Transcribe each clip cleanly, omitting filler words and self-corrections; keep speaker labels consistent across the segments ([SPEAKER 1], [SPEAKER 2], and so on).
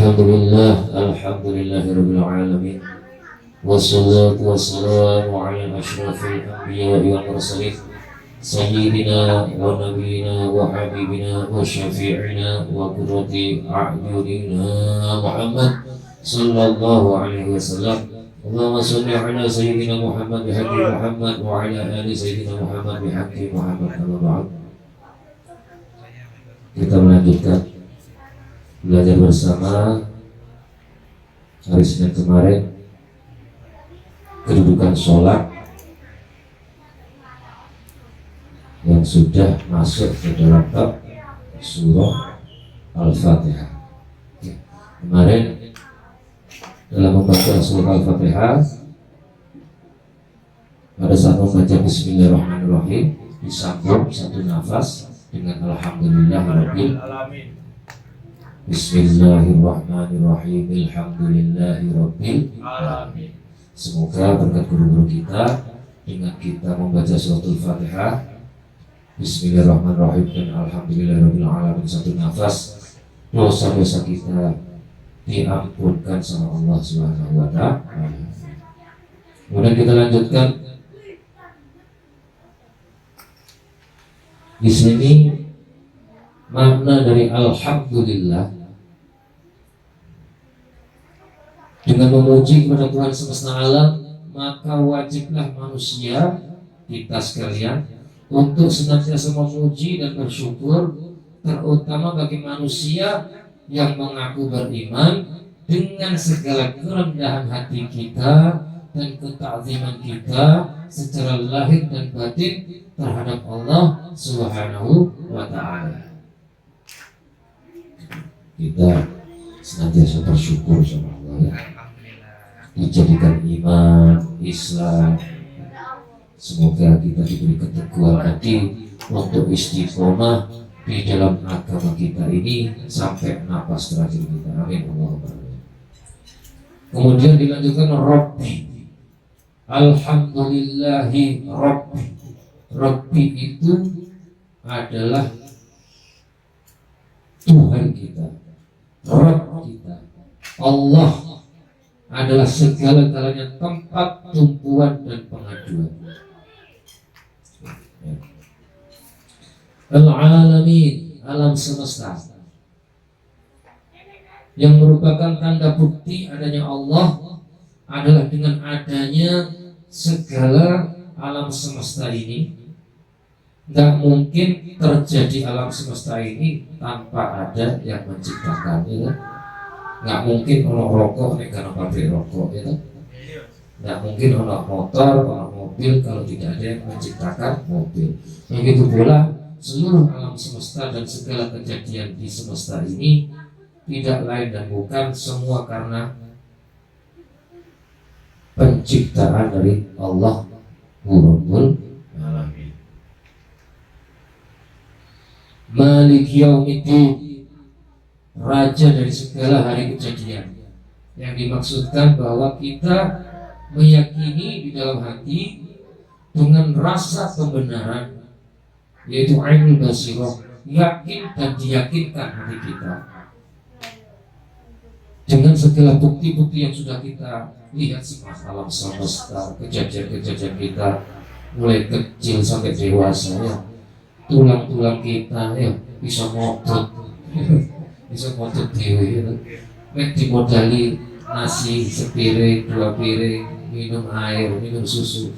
[SPEAKER 1] Alhamdulillahirabbil alamin. Wassalatu wassalamu ala asyrafil anbiya'i wal mursalin sayyidina wa nabiyyina wa habibina wa syafi'ina wa qurrati a'yunina Muhammad sallallahu alaihi wasallam. Allahumma shalli ala sayyidina Muhammad bihaqqi Muhammad wa ala ali sayyidina Muhammad bihaqqi Muhammad. Amma ba'd. Kita melanjutkan belajar bersama hari Senin kemarin, kedudukan sholat yang sudah masuk ke dalam bab surah Al-Fatihah. Kemarin dalam membaca surah Al-Fatihah, pada saat membaca Bismillahirrahmanirrahim disambung satu nafas dengan Alhamdulillahirabbil alamin. Bismillahirrahmanirrahim. Alhamdulillahirabbil alamin. Semoga berkat guru-guru kita dengan kita membaca surah Al-Fatihah, Bismillahirrahmanirrahim dan Alhamdulillahirabbil alamin satu nafas, dosa-dosa kita diampunkan sama Allah Subhanahu wa ta'ala. Kemudian kita lanjutkan di sini makna dari alhamdulillah. Dengan memuji kepada Tuhan semesta alam, maka wajiblah manusia, kita sekalian, untuk senantiasa memuji dan bersyukur, terutama bagi manusia yang mengaku beriman, dengan segala kerendahan hati kita dan ketakziman kita secara lahir dan batin terhadap Allah Subhanahu wa ta'ala. Kita senantiasa bersyukur sama Allah, ya. Dijadikan iman, Islam. Semoga kita diberi keteguhan hati untuk istiqomah di dalam agama kita ini sampai napas terakhir kita. Amin. Kemudian dilanjutkan Rabbi. Alhamdulillahi Rabbi. Rabbi itu adalah Tuhan kita, Rabb kita. Allah adalah segala-galanya tempat tumpuan dan pengaduan. Al-alamin, alam semesta, yang merupakan tanda bukti adanya Allah adalah dengan adanya segala alam semesta ini. Tidak mungkin terjadi alam semesta ini tanpa ada yang menciptakan, ya. Nggak mungkin orang rokok karena pabrik rokok, ya. Nggak mungkin orang motor, orang mobil kalau tidak ada yang menciptakan mobil. Begitu pula seluruh alam semesta dan segala kejadian di semesta ini tidak lain dan bukan semua karena penciptaan dari Allah Rabbul Alamin. Malik Yaumiddin, raja dari segala hari kejadian. Yang dimaksudkan bahwa kita meyakini di dalam hati dengan rasa kebenaran, yaitu ainul basirah, yakin dan diyakinkan hati kita dengan segala bukti-bukti yang sudah kita lihat semasa alam semesta, kejadian-kejadian kita mulai kecil sampai dewasa, ya. Tulang-tulang kita, ya, bisa ngotot bisa ngotot dewe, ya. Dimodali nasi sepiring, 2 piring, minum air, minum susu,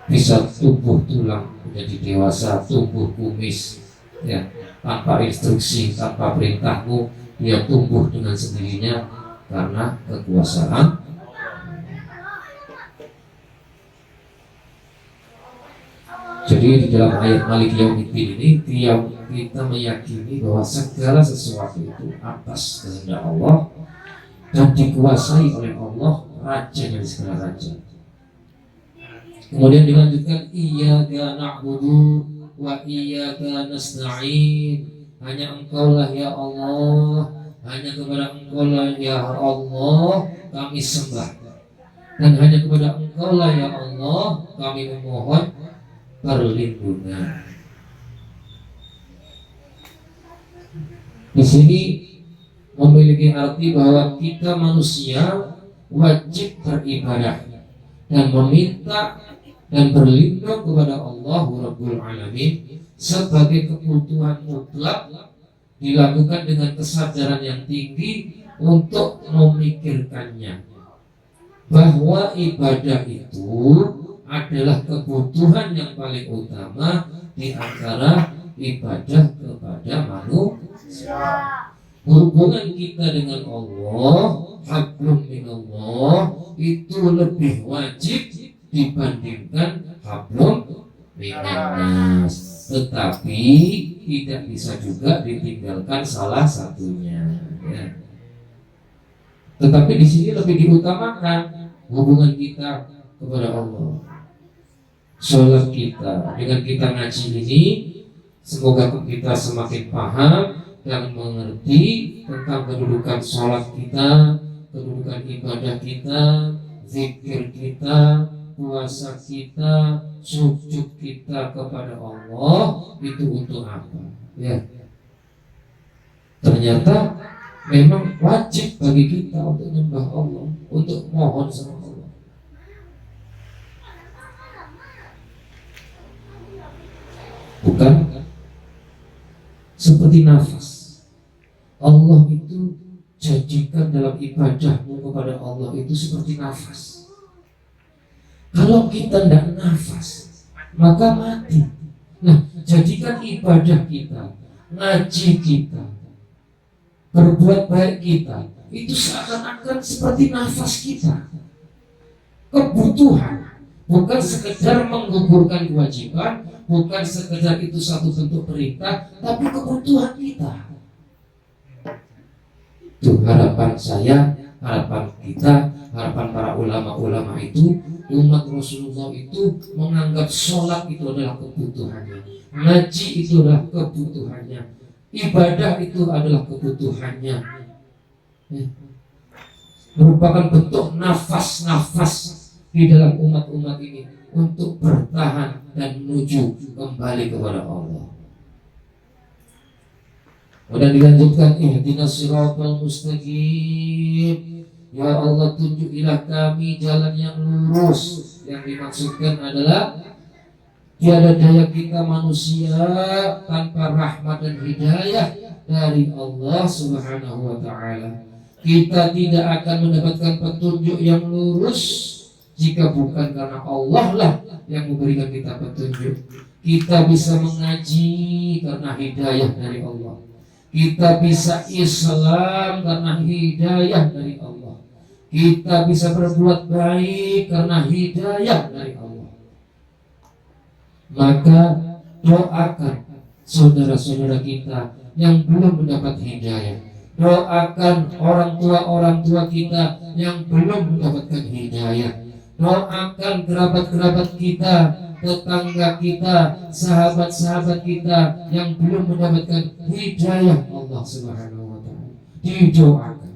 [SPEAKER 1] bisa tumbuh tulang menjadi dewasa, tumbuh kumis, ya, tanpa instruksi, tanpa perintahmu, dia tumbuh dengan sendirinya karena kekuasaan. Jadi di dalam ayat Malik Yaumiddin ini kita meyakini bahwa segala sesuatu itu atas kehendak Allah dan dikuasai oleh Allah, raja dari segala raja. Kemudian dilanjutkan iyyaka na'budu wa iyyaka nasta'in. Hanya Engkaulah ya Allah, hanya kepada Engkaulah ya Allah kami sembah, dan hanya kepada Engkaulah ya Allah kami memohon perlindungan. Di sini memilih memiliki arti bahwa kita manusia wajib beribadah dan meminta dan berlindung kepada Allah Rabbul Alamin sebagai kebutuhan mutlak, dilakukan dengan kesadaran yang tinggi untuk memikirkannya bahwa ibadah itu adalah kebutuhan yang paling utama di antara ibadah kepada manusia. Hubungan kita dengan Allah, hablum minallah, itu lebih wajib dibandingkan hablum minannas. Tetapi tidak bisa juga ditinggalkan salah satunya, ya. Tetapi di sini lebih diutamakan hubungan kita kepada Allah. Sholat kita, dengan kita ngaji ini, semoga kita semakin paham dan mengerti tentang kedudukan sholat kita, kedudukan ibadah kita, zikir kita, puasa kita, sujud kita kepada Allah, itu untuk apa? Ya, ternyata memang wajib bagi kita untuk menyembah Allah, untuk mohon sama Allah. Bukan seperti nafas. Allah itu jadikan dalam ibadahmu kepada Allah itu seperti nafas. Kalau kita tidak nafas, maka mati. Nah, jadikan ibadah kita, ngaji kita, berbuat baik kita, itu seakan-akan seperti nafas kita. Kebutuhan, bukan sekedar menggugurkan kewajiban, bukan sekedar itu satu bentuk perintah, tapi kebutuhan kita. Itu harapan saya, harapan kita, harapan para ulama-ulama itu, umat Rasulullah itu menganggap sholat itu adalah kebutuhannya, ngaji itu adalah kebutuhannya, ibadah itu adalah kebutuhannya, merupakan bentuk nafas-nafas di dalam umat-umat ini untuk bertahan dan menuju kembali kepada Allah. Kemudian dilanjutkan, ihdinas siratal mustaqim, ya Allah tunjukilah kami jalan yang lurus. Yang dimaksudkan adalah tiada daya kita manusia tanpa rahmat dan hidayah dari Allah Subhanahu wa ta'ala. Kita tidak akan mendapatkan petunjuk yang lurus jika bukan karena Allah lah yang memberikan kita petunjuk. Kita bisa mengaji karena hidayah dari Allah. Kita bisa Islam karena hidayah dari Allah. Kita bisa berbuat baik karena hidayah dari Allah. Maka doakan saudara-saudara kita yang belum mendapat hidayah. Doakan orang tua kita yang belum mendapatkan hidayah. Doakan kerabat-kerabat kita, tetangga kita, sahabat-sahabat kita yang belum mendapatkan hidayah Allah Subhanahu wa ta'ala. Didoakan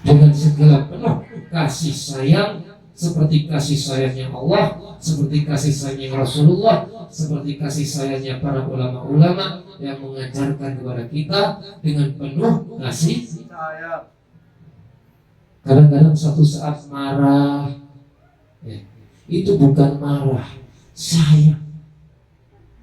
[SPEAKER 1] dengan segala penuh kasih sayang, seperti kasih sayangnya Allah, seperti kasih sayangnya Rasulullah, seperti kasih sayangnya para ulama-ulama yang mengajarkan kepada kita dengan penuh kasih sayang. Kadang-kadang satu saat marah, ya, itu bukan marah, sayang.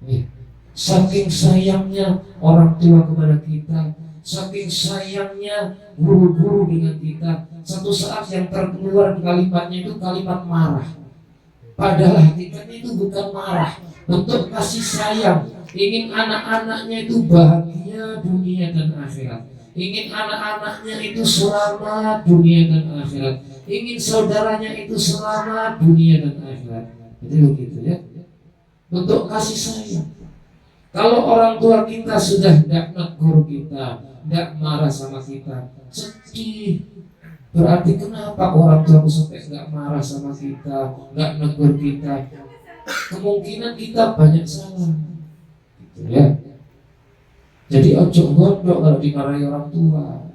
[SPEAKER 1] Ya. Saking sayangnya orang tua kepada kita, saking sayangnya guru-guru dengan kita, satu saat yang terkeluar kalimatnya itu kalimat marah. Padahal hakikatnya itu bukan marah, bentuk kasih sayang. Ingin anak-anaknya itu bahagia dunia dan akhirat. Ingin anak-anaknya itu selamat dunia dan akhirat. Ingin saudaranya itu selamat dunia dan akhirat. Jadi begitu ya. Bentuk kasih sayang. Kalau orang tua kita sudah tidak negur kita, tidak marah sama kita, sedih. Berarti kenapa orang tua sampai tidak marah sama kita, tidak negur kita? Kemungkinan kita banyak salah. Gitu ya. Jadi ojo gondok kalau dimarahi orang tua.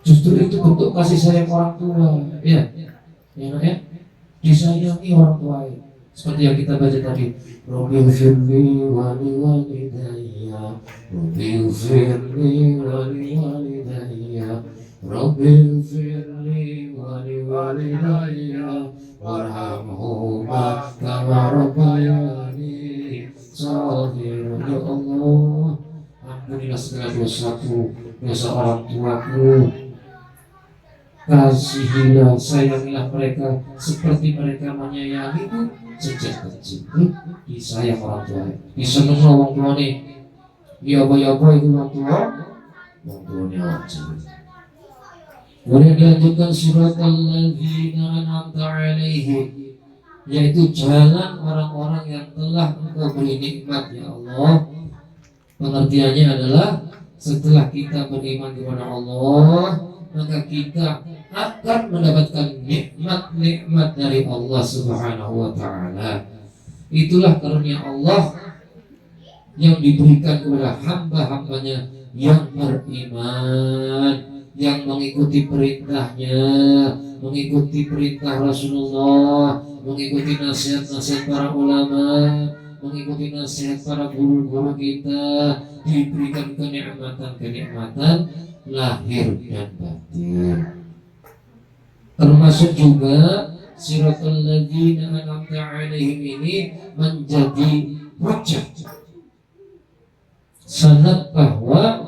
[SPEAKER 1] Justru itu bentuk kasih sayang orang tua, ya, ya, disayangi orang tua. Seperti yang kita baca tadi, Rabbil firli wa liwalidayya, Rabbil firli wa liwalidayya, Rabbil firli wa liwalidayya, warhamhuma kama rabbayani shaghira. Ya Allah, ampunilah segala dosaku, dosa orang tuaku. Kasihilah, sayangilah mereka seperti mereka menyayangiku sejak kecil. Disayang orang tua, diseneng orang tua nih. Ya apa itu orang tuanya wajib. Kemudian dilanjutkan siratal ladzina an'amta 'alaihim, yaitu jalan orang-orang yang telah Engkau beri nikmat ya Allah. Pengertiannya adalah setelah kita beriman kepada Allah, maka kita akan mendapatkan nikmat-nikmat dari Allah Subhanahu wa Ta'ala. Itulah karunia Allah yang diberikan kepada hamba-hambanya yang beriman, yang mengikuti perintahnya, mengikuti perintah Rasulullah, mengikuti nasihat-nasihat para ulama, mengikuti nasihat para guru-guru kita, diberikan kenikmatan-kenikmatan lahir dan batin. Termasuk juga siratal ladzina an'amta 'alaihim ini menjadi hujjah sanad bahwa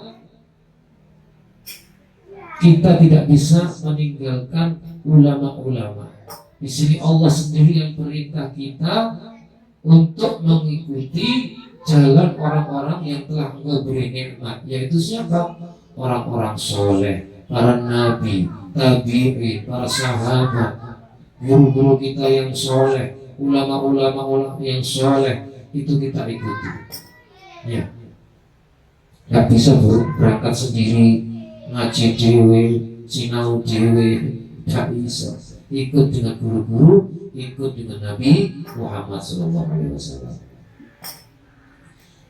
[SPEAKER 1] kita tidak bisa meninggalkan ulama-ulama. Di sini Allah sendiri yang perintah kita untuk mengikuti jalan orang-orang yang telah memberi nikmat, yaitu siapa? Orang-orang soleh, para nabi, tabi'in, para sahabat, guru-guru kita yang soleh, ulama-ulama yang soleh, itu kita ikuti. Ya, nggak bisa berangkat sendiri, ngaji dewe, sinau dewe, nggak bisa. Ikut dengan guru-guru, ikut dengan Nabi Muhammad SAW.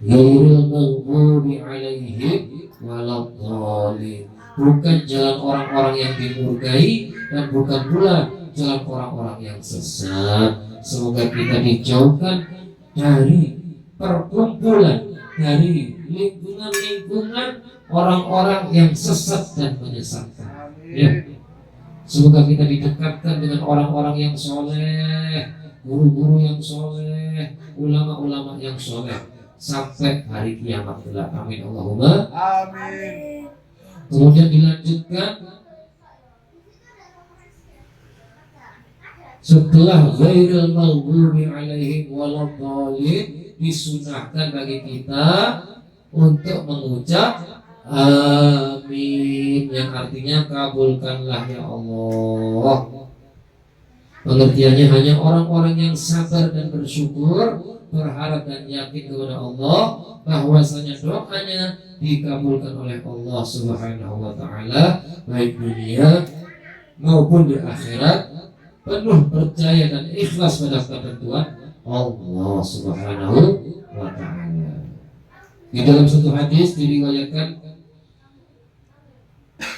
[SPEAKER 1] Ghairil maghdubi 'alaihim waladdallin, bukan jalan orang-orang yang dimurkai dan bukan pula jalan orang-orang yang sesat. Semoga kita dijauhkan dari perkumpulan, dari lingkungan-lingkungan orang-orang yang sesat dan menyesatkan. Ya. Semoga kita didekatkan dengan orang-orang yang soleh, guru-guru yang soleh, ulama-ulama yang soleh sampai hari kiamat kelak. Amin Allahumma amin. Kemudian dilanjutkan setelah ghairil maghdubi 'alaihim waladdallin, disunahkan bagi kita untuk mengucap amin, yang artinya kabulkanlah ya Allah. Pengertiannya hanya orang-orang yang sabar dan bersyukur, berharap dan yakin kepada Allah bahwasanya doanya dikabulkan oleh Allah Subhanahu wa Ta'ala, baik dunia maupun di akhirat, penuh percaya dan ikhlas pada ketentuan Allah Subhanahu wa Ta'ala. Di dalam satu hadis diriwayatkan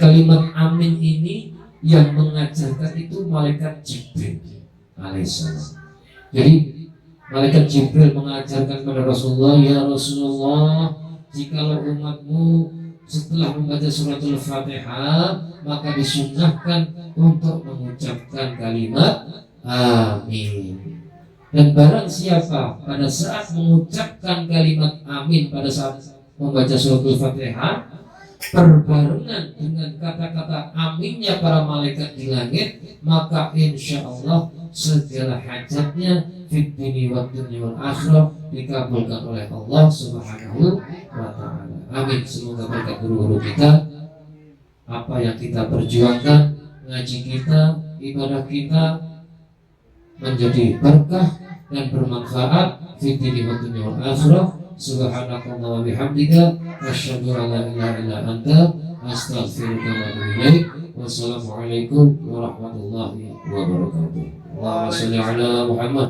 [SPEAKER 1] kalimat amin ini yang mengajarkan itu malaikat Jibril alaihissalam. Jadi malaikat Jibril mengajarkan kepada Rasulullah, ya Rasulullah, jikalau umatmu setelah membaca suratul Fatihah maka disunnahkan untuk mengucapkan kalimat amin. Dan barang siapa pada saat mengucapkan kalimat amin pada saat membaca suratul Fatihah berbarengan dengan kata-kata aminnya para malaikat di langit, maka insya Allah segala hajatnya fid dini wa dunya wal akhirah dikabulkan oleh Allah Subhanahu wa Ta'ala. Amin. Semoga berkat guru-guru kita, apa yang kita perjuangkan, ngaji kita, ibadah kita menjadi berkah dan bermanfaat fid dini wa dunya wal akhirah. Subhanakallah wa bihamdika asyhadu an la ilaha illa anta astaghfiruka wa atubu ilaik. Wassalamualaikum warahmatullahi wabarakatuh. Allahumma shalli ala Muhammad.